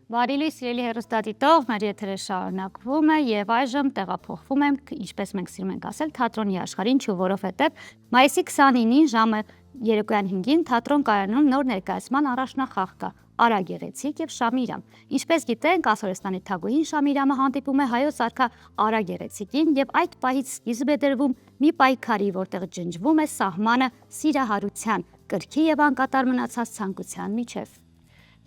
Բարի լույս, սիրելի հեռուստադիտող, մեր եթերը շարունակվում է եւ այժմ տեղափոխվում ենք, ինչպես մենք սիրում ենք ասել, թատրոնի աշխարհին, ինչու որովհետեւ մայիսի 29-ին ժամը երեկոյան 5-ին թատրոն կայարանում նոր ներկայացման առաջնախաղ կա՝ Արա Գեղեցիկ եւ Շամիրամ։ Ինչպես գիտենք, Ասորեստանի թագուհին Շամիրամը հանդիպում է հայոց արքա Արա Գեղեցիկին եւ այդ պահից սկիզբ է դրվում մի պայքարի, որտեղ ջնջվում է սահմանը սիրահարության, կրքի եւ անկատար մնացած ցանկության միջև։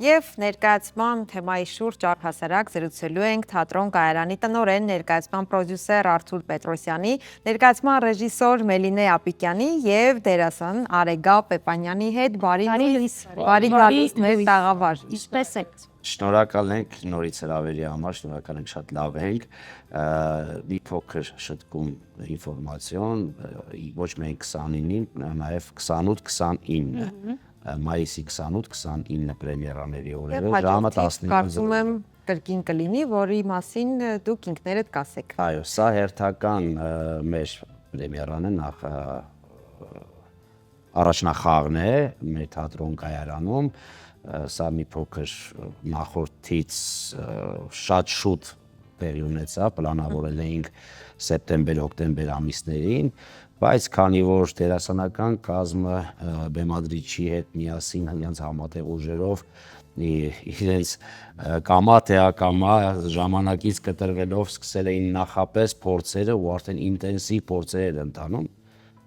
Եվ ներկայացման թեմայի շուրջ առհասարակ զրուցելու ենք թատրոն կայարանի տնօրեն, ներկայացման պրոդյուսեր Արթուր Պետրոսյանի, ներկայացման ռեժիսոր Մելինե Ապիկյանի եւ դերասան Արեգա Պեպանյանի հետ։ Բարի լույս, բարի գալուս մեր տաղավար։ Ինչպես եք։ Շնորհակալ ենք նորից հրավերի համար, շնորհակալ ենք, շատ լավ ենք։ Մի փոքր շտկում ինֆորմացիոն, ոչ միայն 29-ին, նաև 28-29 մայիսի 28-29 պրեմիերաների օրերը ժամը 15-ին։ Կարծում եմ կրկին կլինի, որի մասին դուք ինքներդ կասեք։ Այո, սա հերթական մեր պրեմիերան է, նախ առաջնախաղն է մեր թատրոն կայարանում, սա մի փոքր նախորդից շատ շուտ տեղի ունեցավ, պլանավորել էինք սեպտեմբեր-օկտեմբեր ամիսներին, բայց քանի որ դերասանական կազմը բեմադրիչի հետ միասին իրենց համատեղ ուժերով իրենց կամա թե ակամա ժամանակից կտրվելով սկսել էին նախապես փորձերը ու արդեն ինտենսիվ փորձեր էր ընթանում,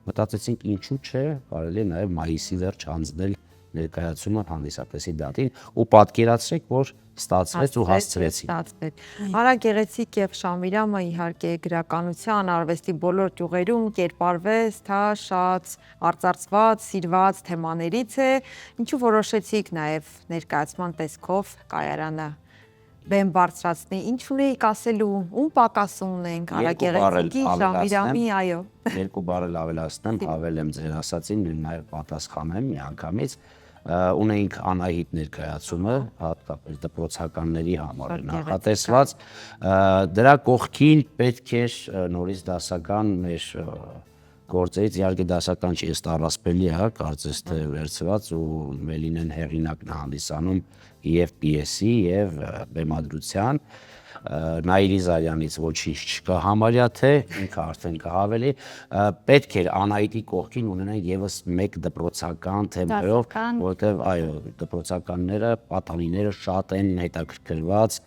մտածեցինք ինչու՞ չէ, կարելի է նաև մայիսի վերջ հանձնել ներկայացումը հանդիսատեսի դատին ու պատկերացրեք, որ ստացվեց ու հասցրեցին։ Արա Գեղեցիկ եւ Շամիրամը իհարկե գրականության, արվեստի բոլոր ճյուղերում կերպարվեց, դա շատ արծարծված, սիրված թեմաներից է, ինչու որոշեցիք նաեւ ներկայացման տեսքով կայարանը բեմ բարձրացնի, ինչ ունեիք ասելու, ում պակասում ունենք Արա Գեղեցիկի, Շամիրամի, այո։ Երկու բառ ավելացնեմ, հավել եմ ձեր ասածին, նաև պատասխանեմ միանգամից։ Ունեինք Անահիտ ներկայացումը, հատկապես դպրոցականների համար նախատեսված, դրա կողքին պետք էր նորից դասական մեր գործերից, իհարկե դասական չի, ըստ առասպելի է, կարծես թե վերցված ու Մելինեն հեղինակն է հանդիսանում եւ պիեսի եւ բեմադրության, Նաիրի Զարյանից ոչինչ չկա համարյա թե, ինքը արդեն կհավելի, պետք էր Անահիտի կողքին ունենալ եւս մեկ դպրոցական թեմայով, որտեղ այո, դպրոցականները, պատանիները շատ են հետաքրքրված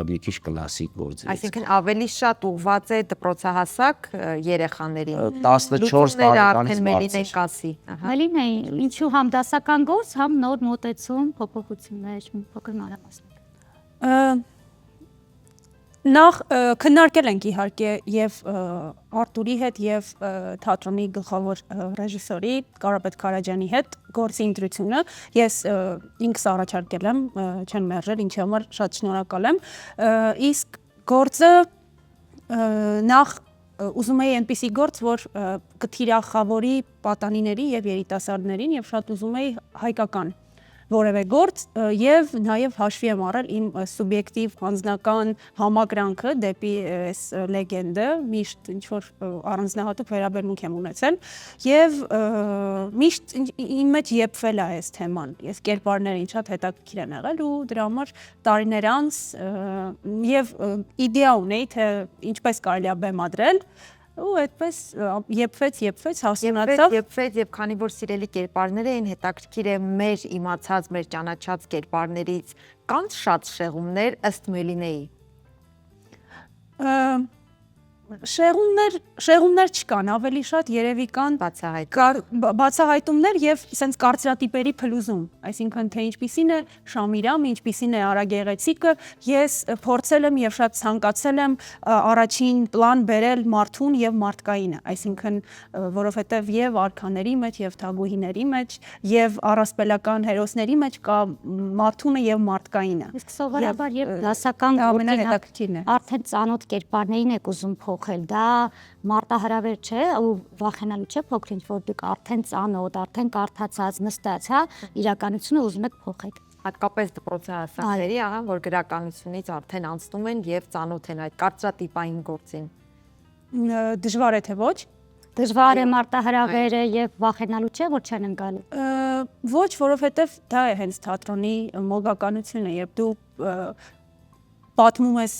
մի քիչ կլասիկ գործերից։ Այսինքն ավելի շատ ուղղված է դպրոցահասակ երեխաներին։ 14 տարեկանից բարձր։ Մելինե, ինչու համ դասական գործ, համ նոր մոտեցում, փոփոխություններ, մի փոքր մանրամասն։ Նախ քննարկել ենք իհարկե եւ Արտուրի հետ եւ թատրոնի գլխավոր ռեժիսորի Կարապետ Քարաջյանի հետ գործի ընտրությունը, ես ինքս առաջարկել եմ, չեն մերժել, ինչի համար շատ շնորհակալ եմ, իսկ գործը նախ ուզում էի այնպիսի գործ, որ կթիրախավորի պատանիների եւ երիտասարդներին եւ շատ ուզում էի հայկական որևէ գործ եւ նաեւ հաշվի եմ առել իմ սուբյեկտիվ անձնական համակրանքը դեպի այս լեգենդը, միշտ ինչ որ առանձնահատուկ վերաբերմունք եմ ունեցել եւ միշտ իմ մեջ եփվել է այս թեման։ Ես կերպարներին շատ հետաքրքիր եմ եղել ու դրա համար տարիներ անց եւ իդեա ունեի թե ինչպես կարելի է բեմադրել ու այդպես եփվեց հասունացավ եւ քանի որ սիրելի կերպարներ էին, հետաքրքիր է մեր իմացած, մեր ճանաչած կերպարներից կան շատ շեղումներ ըստ Մելինեի։ Շեղումներ չկան, ավելի շատ երևի կան բացահայտումներ եւ սենց կարծրատիպերի փլուզում, այսինքն թե ինչպիսին է Շամիրամը, ինչպիսին է Արա Գեղեցիկը, ես փորձել եմ եւ շատ ցանկացել եմ առաջին պլան բերել մարդուն եւ մարդկայինը, այսինքն որովհետեւ եւ արքաների մեջ եւ թագուհիների մեջ եւ առասպելական հերոսների մեջ կա մարդունը եւ մարդկայինը։ Իսկ սովորաբար եւ դասական ամենահետաքրքիրն է։ Արդեն ծանոթ կերպարներին եք ուզում փոխել, դա մարտահրավեր չէ ու վախենալու չէ փոքր ինչ որ դուք արդեն ծանոթ, արդեն կարդացած, նստած, հա, իրականությունը ուզում եք փոխել։ Հատկապես դպրոցահասակների, որ գրականությունից արդեն անցնում են եւ ծանոթ են այդ կարծրատիպային գործին։ Դժվար է թե ոչ։ Դժվար է մարտահրավերը եւ վախենալու չէ, որ չեն ընկալի։ Ոչ, որովհետև դա է հենց թատրոնի մոգականությունը, երբ դու պատմում ես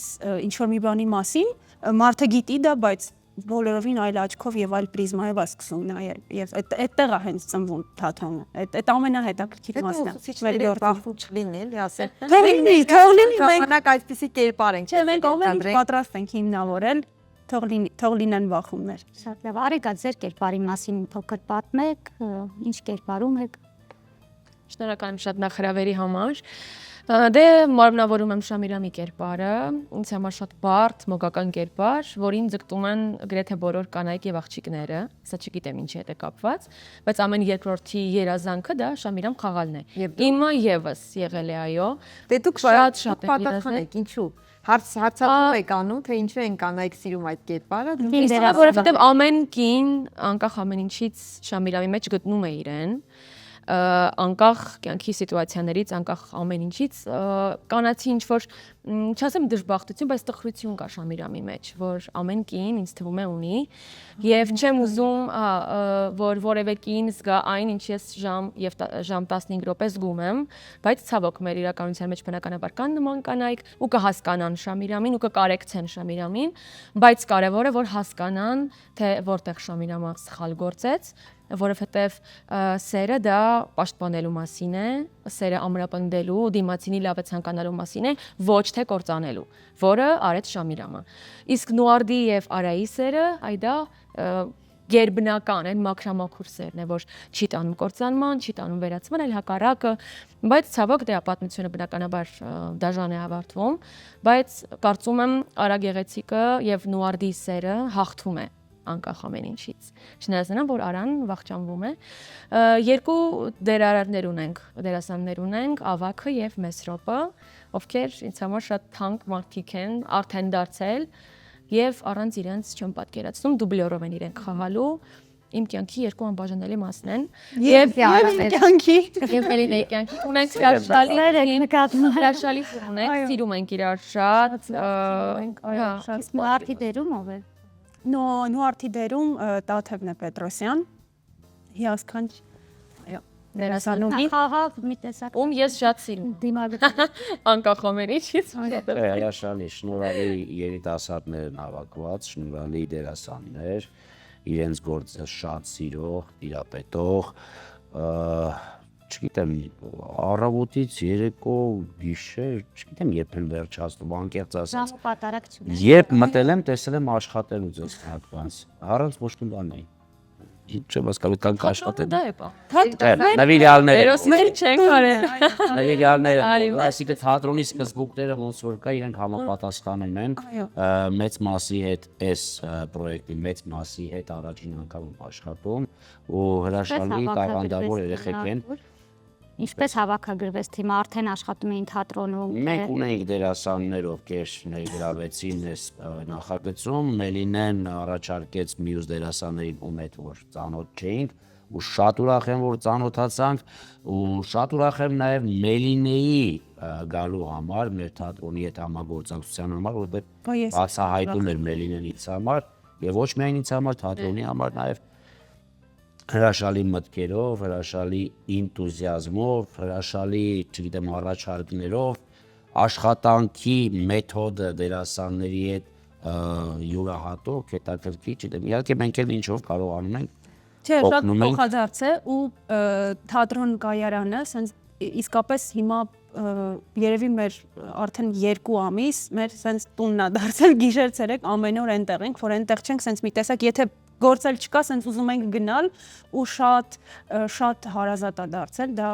ինչ-որ մի բանի մասին, մարդը գիտի դա, բայց բոլորովին այլ աչքով եւ այլ պրիզմայով է սկսում նայել եւ այդտեղ է հենց ծնվում թատրոնը, այդ ամենահետաքրքիր մասն է։ Ուսուցիչները բախվում չլինի, էլի ասել։ Թողնի, Ժամանակ այսպեսի կերպար ենք։ չէ, մենք ամեն ինչ պատրաստ ենք հիմնավորել, թող լինեն բախումներ։ Շատ լավ, արեք ձեր կերպարի մասին փոքր պատմեք, ինչ կերպարում եք։ Շնորհակալ եմ շատ նախարարների համար։ Դե մարմնավորում եմ Շամիրամի կերպարը, ինձ համար շատ բարդ, մոգական կերպար, որին ձգտում են գրեթե բոլոր կանայք եւ աղջիկները, սա չգիտեմ ինչի հետ է կապված, բայց ամեն երկրորդի երազանքը դա Շամիրամ խաղալն է։ Իմը եւս եղել է, այո։ Դե դուք շատ պատասխանեք, ինչու։ Հարցակում եք անում, թե ինչու են կանայք սիրում այդ կերպարը։ Որովհետեւ ամեն կին, անկախ ամեն ինչից Շամիրամի մեջ գտնում է իրեն, անկախ կյանքի սիտուացիաներից, անկախ ամեն ինչից, կանացի ինչ-որ, չասեմ դժբախտություն, բայց տխրություն կա Շամիրամի մեջ, որ ամեն կին ինձ թվում է ունի, եւ չեմ ուզում, որ որևէ կին զգա այն, ինչ ես ժամ 15 րոպե զգում եմ, բայց ցավոք մեր իրականության մեջ բնականաբար կան նման կանայք ու կհասկանան Շամիրամին ու կկարեկցեն Շամիրամին, բայց կարևորը որ հասկանան, թե որտեղ Շամիրամը սխալ գործեց, որովհետև սերը դա պաշտպանելու մասին է, սերը ամրապնդելու, դիմացինի լավը ցանկանալու մասին է, ոչ թե կործանելու, որը արեց Շամիրամը։ Իսկ Նուարդի եւ Արայի սերը, այ դա գերբնական են մաքրամաքուր սերն է, որ չի տանում կործանման, չի տանում վերացման, այլ հակառակը, բայց ցավոք դե պատմությունը բնականաբար դաժան է ավարտվում, բայց կարծում եմ Արա Գեղեցիկը եւ Նուարդի սերը հաղթում է անկախ ամեն ինչից։ Չնայած նրան, որ Արան վախճանվում է, երկու դերարարներ ունենք, դերասաններ ունենք, Ավագը եւ Մեսրոպը, ովքեր ինձ համար շատ թանկ մարդիկ են, արդեն դարձել եւ առանց իրենց չեմ պատկերացնում, դուբլյորով են իրենք խաղալու։ Իմ կյանքի երկու անբաժանելի մասն են եւ կյանքի եւ Էլինայի կյանքի ունենք հրաշալի ունենք, սիրում ենք իրար շատ, Իսկ մարդի դերում ով է։ Նուարդի դերում Տաթևն է Պետրոսյան, հիասքանչ դերասանուհի, Խաղաղ մի տեսակ ում ես շատ սիրում, դիմագծում։ անկախ ամեն ինչից։ Հրաշալի, շնորհալի երիտասարդներ հավաքված, շնորհալի դերասաններ, իրենց գործը շատ սիրող, տիրապետող, չգիտեմ, առավոտից երեկո գիշեր, չգիտեմ երբ են վերջացնում, անկեղծ ասած։ Ժամը պատարակ չունի։ Երբ մտել եմ, տեսել եմ աշխատելուց ըստ հատված, առանց ոչ մի բանի։ Չեմ հասկանում, կանք աշխատել։ Դա է պա։ Նվիրյալները։ Հերոսներ չեն կարել։ Նվիրյալները, այսինքն թատրոնի սկզբունքները ոնց որ կա, իրենք համապատասխանում են մեծ մասի հետ այս պրոյեկտի մեծ մասի հետ առաջին անգամ աշխատում ու հրաշալի տաղանդավոր երեխեք են։ Ինչպես հավաքագրվեց թիմը, արդեն աշխատում էին թատրոնում։ Մենք ունենք դերասաններ, ովքեր ներգրավեցին այս նախագծում, Մելինեն առաջարկեց մյուս դերասաններին ում հետ որ ծանոթ չէինք ու շատ ուրախ եմ որ ծանոթացանք ու շատ ուրախ եմ նաև Մելինեի գալու համար, մեր թատրոնի հետ համագործակցության համար, որովհետև բացահայտում էր Մելինեն ինձ համար եւ ոչ միայն ինձ համար, թատրոնի համար նաև հրաշալի մտքերով, հրաշալի ինտուզիազմով, հրաշալի, չգիտեմ, առաջարկներով, աշխատանքի մեթոդը դերասանների հետ յուրահատուկ, հետաքրքիր, չգիտեմ, իհարկե մենք էլ ինչով կարողանում ենք Չէ, շատ փոխադարձ է ու թատրոն կայարանը, սենց իսկապես հիմա երևի մեր արդեն 2 ամիս մեր սենց տունն է դարձել գիշեր ցերեկ ամեն օր այնտեղ ենք, որ այնտեղ չենք սենց մի տեսակ, եթե գործել չկա, սենց ուզում ենք գնալ ու շատ հարազատ է դարձել, դա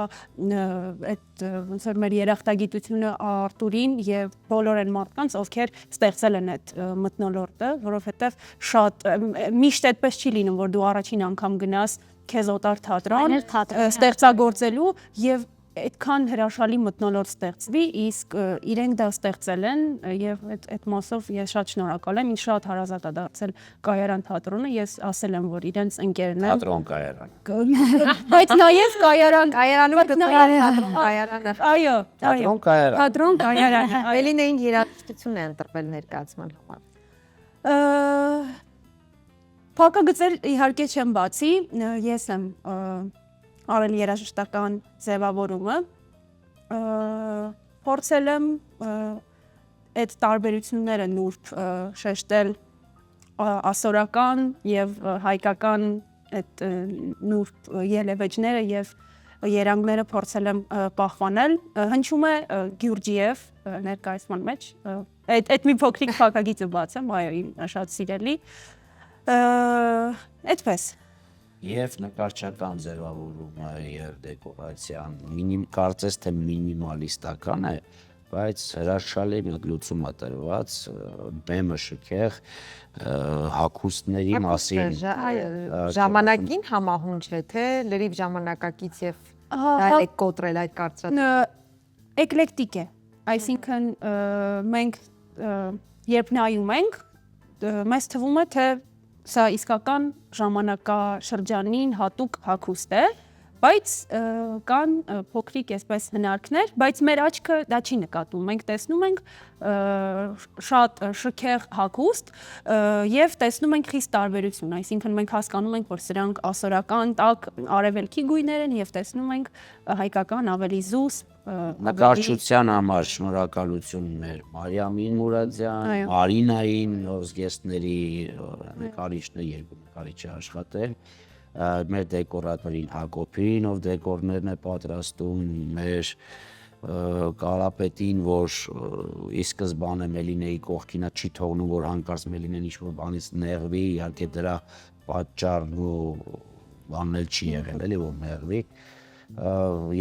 այդ ոնց որ մեր երախտագիտությունը Արտուրին եւ բոլոր այն մարդկանց, ովքեր ստեղծել են այդ մթնոլորտը, որովհետեւ շատ միշտ այդպես չի լինում, որ դու առաջին անգամ գնաս քեզ օտար թատրոն ստեղծագործելու եւ այդքան հրաշալի մթնոլորտ ստեղծվի, իսկ իրենք դա ստեղծել են եւ այդ մասով ես շատ շնորհակալ եմ, ինձ շատ հարազատ է դարձել Կայարան թատրոնը, ես ասել եմ, որ իրենց ընկերն եմ։ թատրոն կայարան։ Բայց նաեւ Կայարան, Կայարանը կայարանը։ այո, Թատրոն կայարան։ թատրոն Կայարան։ Էլինեին երաժշտություն է ընտրվել ներկայացման համար։ Փակագծեր իհարկե չեմ բացի, ես եմ արել երաժշտական ձևավորումը, փորձել եմ այդ տարբերությունները նուրբ շեշտել ասորական եւ հայկական այդ նուրբ ելևէջները եւ երանգները փորձել եմ պահպանել։ Հնչում է Գյուրջիև ներկայացման մեջ։ Այդ մի փոքրիկ փակագիծը բացեմ, այո, իմ շատ սիրելի։ Այդպես։ Եվ նկարչական ձևավորումը եւ դեկորացիան կարծես թե մինիմալիստական է, բայց հրաշալի մի լուծում է տրված, բեմը շքեղ, հագուստների մասին։ Ժամանակին համահունչ է, թե լրիվ ժամանակակից եւ դա է կոտրել այդ կարծրատիպը։ Էկլեկտիկ է, այսինքն մենք երբ նայում ենք, մեզ թվում է, թե սա իսկական ժամանակաշրջանին հատուկ հագուստ է, բայց կան փոքրիկ այսպես հնարքներ, բայց մեր աչքը դա չի նկատում։ Մենք տեսնում ենք շատ շքեղ հագուստ եւ տեսնում ենք խիստ տարբերություն, այսինքն մենք հասկանում ենք, որ սրանք ասորական տաք արևելքի գույներ են եւ տեսնում ենք հայկական ավելի զուսպ Նկարչության համար շնորհակալություն մեր Մարիամին Մուրադյան, Մարինային, ով զգեստների նկարիչն է, երկու նկարիչ է աշխատել, մեր դեկորատորին Հակոբին, ով դեկորներն է պատրաստում, մեր Կարապետին, որ ի սկզբանե Մելինեի կողքին չի թողնում, որ հանկարծ Մելինեն ինչ-որ բանից նեղվի, իհարկե դրա պատճառն ու բանն էլ չի եղել, էլի որ նեղվի,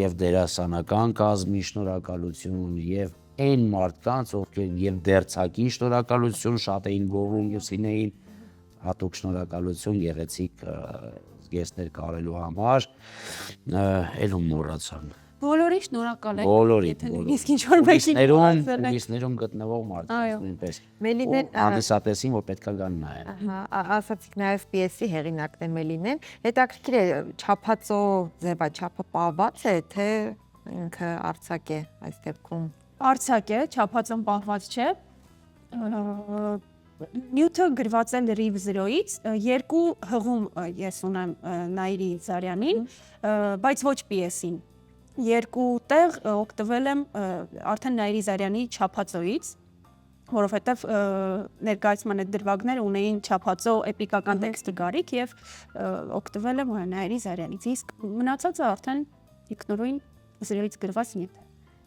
եւ դերասանական կազմի շնորհակալություն եւ այն մարդկանց, ովքեր եւ դերձակի շնորհակալություն, շատ էին գովում եւ սինեին հատուկ շնորհակալություն գեղեցիկ զգեստներ կարելու համար, էլ ու մոռացան։ Բոլորի շնորհակալ ենք։ Բոլորին, Իսկ ինչ որ մեկին ուրիշներում գտնվող մարդկանց նույնպես։ Մելինեն հանդիսատեսին, որ պետքա գան նայեն։ ասացիք նաև պիեսի հեղինակն է Մելինեն, հետաքրքիր է չափածո ձևա, չափը պահված է, թե ինքը արձակ է այս դեպքում։ Արձակ է, չափածոն պահված չէ։ Նյութը գրված է լրիվ 0-ից, երկու հղում ես ունեմ Նաիրի Զարյանին, բայց ոչ պիեսին։ Երկու տեղ օգտվել եմ արդեն Նաիրի Զարյանի չափածոից, որովհետև ներկայացման այդ դրվագները ունեին չափածո էպիկական տեքստի գարիք եւ օգտվել եմ Նաիրի Զարյանից, իսկ մնացածը արդեն ինքնուրույն 0-ից գրված նյութ է։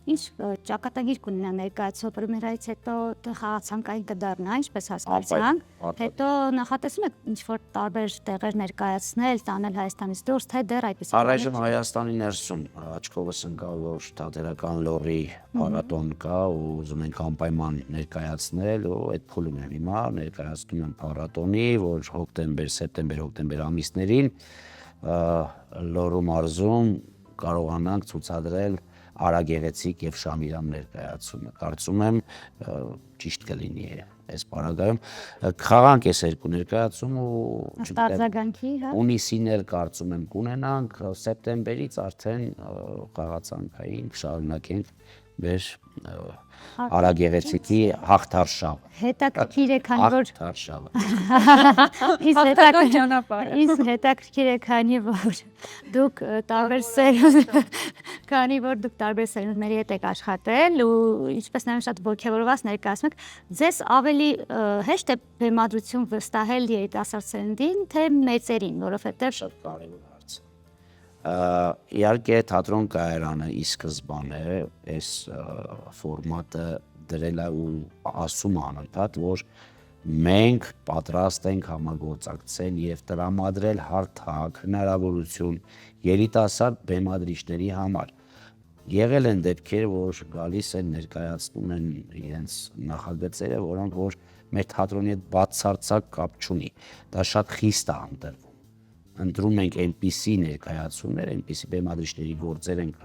Ինչ ճակատագիր կունենա ներկայացող պրեմիերայից հետո խաղացանկային կդառնա, ինչպես հասկացանք, հետո նախատեսում եք ինչ-որ տարբեր տեղեր ներկայացնել, տանել Հայաստանից դուրս, թե դեռ այդպես։ Առայժմ Հայաստանի ներսում աչքովս ընկավ, որ թատերական լորի փառատոն կա ու ուզում ենք անպայման ներկայացնել ու այդ փուլում եմ հիմա ներկայացնում եմ փառատոնի, որ հոկտեմբեր, սեպտեմբեր ամիսներին Լոռու մարզում կարողանանք ցուցադրել արագեղեցիկ եւ շամիրամ ներկայացումը։ Կարծում եմ ճիշտ կլինի այս պարագայում։ Խաղանք էս երկու ներկայացում ու արձագանքի, հա։ Ունիսին էլ կարծում եմ կունենանք, սեպտեմբերից արդեն խաղացանկային շարունակենք մեր արագեղեցիկի հաղթարշավը։ Հետաքրքիր է, քանի որ Ճանապարհը։ հետաքրքիր է, քանի որ դուք տարբեր սերունդների հետ եք աշխատել ու ինչպես նաև շատ ոգևորված ներկայացնում եք, ձեզ ավելի հեշտ է բեմադրություն վստահել երիտասարդ սերունդին, թե մեծերին, որովհետև շատ կարևոր հարց է։ Իհարկե թատրոն կայարանը ի սկզբանե այս ֆորմատը դրել է ու ասում անընդհատ, որ մենք պատրաստ ենք համագործակցել եւ տրամադրել հարթակ հնարավորություն երիտասարդ բեմադրիչների համար։ Եղել են դեպքեր, որ գալիս են ներկայացնում են իրենց նախագծերը, որոնք որ մեր թատրոնի հետ բացարձակ կապ չունի։ Դա շատ խիստ է ընտրվում։ Ընտրում ենք այնպիսի ներկայացումներ, այնպիսի բեմադրիչների գործեր ենք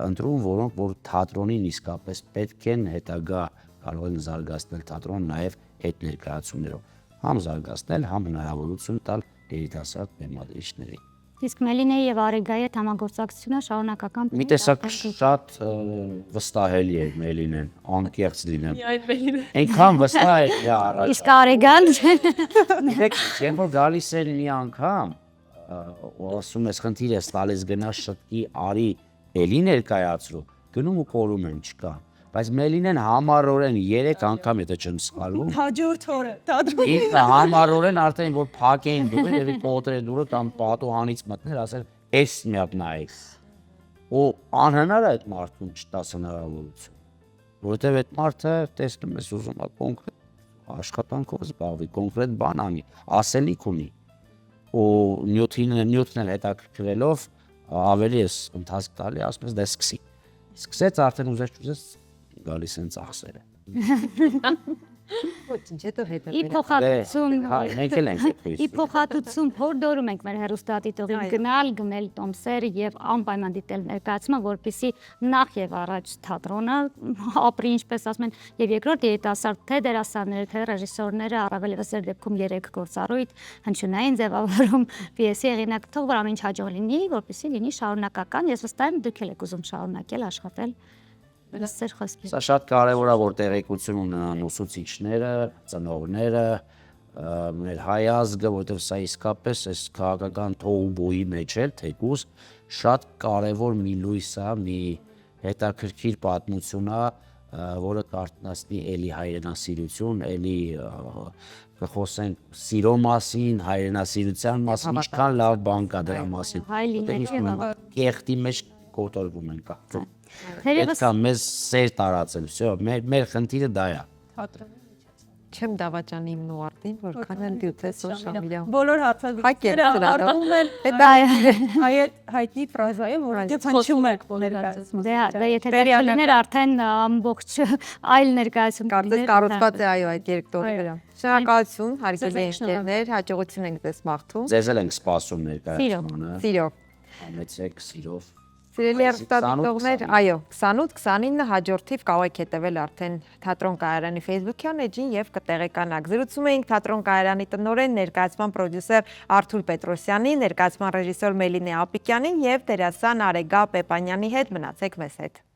ընտրում, որոնք որ թատրոնին իսկապես պետք են, հետագա կարող են զարգացնել թատրոն նաև այդ ներկայացումներով։ Համ զարգացնել, համ հնարավորություն տալ երիտասարդ բեմադրիչներին։ Իսկ Մելինեի եւ Արեգայի հետ համագործակցությունը շարունակական Մի տեսակ շատ վստահելի է Մելինեն, անկեղծ լինեմ։ Այդ մելին։ Այնքան վստահ է դա առաջ։ Իսկ Արեգան Դեք, երբ որ գալիս էր մի անգամ, ու ասում ես խնդիր ես տալիս գնա շտկի արի, էլի ներկայացրու, գնում ու կորում են չկա։ Բայց Մելինեն համառորեն 3 անգամ եթե չեմ սխալվում, Հաջորդ օրը թատրոնի իսկ համառորեն արդեն որ փակեին դուրը եւ կոտրել դուրը կամ պատուհանից մտներ, ասել էս մի հատ նայեք։ Ու անհնար է այդ մարդուն չտաս հնարավորություն, որովհետեւ այդ մարդը տեսնում ես ուզում է կոնկրետ աշխատանքով զբաղվի, կոնկրետ բան անի, ասելիք ունի։ Ու նյութն էլ հետաքրքրելով ավելի էս ընթացք տալի, ասում ես դե սկսի։ Սկսեց արդեն ուզես գալիս են ծախսերը։ Ոչինչ, հետո հետո։ ի փոխհատուցում Հայ, մենք էլ ենք ի փոխհատուցում փորդորում ենք մեր հերոստատիտողին գնալ, գնել տոմսեր եւ անպայման դիտել ներկայացումը, որպեսզի նախ եւ առաջ թատրոնը ապրի, ինչպես ասում են, եւ երկրորդ երիտասարդ թե դերասանները, թե ռեժիսորները, առավել եւս ձեր դեպքում 3 գործառույթ հնչյունային ձևավորում պիեսի հեղինակ, թող որ ամեն ինչ հաջող լինի, որպեսզի լինի շարունակական։ Ես վստահ եմ դուք էլ եք ուզում շարունակել աշխատել։ Սեր խոսքի։ Սա շատ կարևոր է որ տեղեկություն ունենան ուսուցիչները, ծնողները, մեր հայ ազգը, որովհետև սա իսկապես այս քաղաքական թողուբոյի մեջ էլ թեկուզ շատ կարևոր մի լույս է, մի հետաքրքիր պատմություն է, որը կարտնացնի էլի հայրենասիրություն, էլի կխոսենք սիրո մասին, հայրենասիրության մասին, ինչքան լավ բան կա դրա մասին։ Հայ լինելը Կեղտի մեջ կոտրվում ենք կարծում։ Թերևս Պետք է մեզ սեր տարածել, всё, մեր խնդիրը դա է։ Չեմ դավաճանի իմ նուարտին, որքան են դյուտես ու Շամիլյան։ բոլոր Հայք է հարցազրույցները սրանում են։ հայտնի ֆրազա է, որ դե հնչում է ներկայացում։ Դե եթե դա լիներ արդեն ամբողջ այլ ներկայացում Կարծես կառուցված է այո այդ երկտորի վրա։ Շնորհակալություն, հարգելի ընկերներ, հաջողություն ենք ձեզ մաղթում։ Ձեզ էլ ենք սպասում ներկայացմանը։ Սիրով։ Համեցեք սիրով։ Սիրելի հեռուստադիտողներ, այո, 28-29 հաջորդիվ կարող եք հետևել արդեն Թատրոն Կայարանի Facebook-յան էջին եւ կտեղեկանաք։ Զրուցում էինք Թատրոն Կայարանի տնօրեն, ներկայացման պրոդյուսեր Արթուր Պետրոսյանի, ներկայացման ռեժիսոր Մելինե Ապիկյանի եւ դերասան Արեգա Պեպանյանի հետ։ Մնացեք մեզ հետ։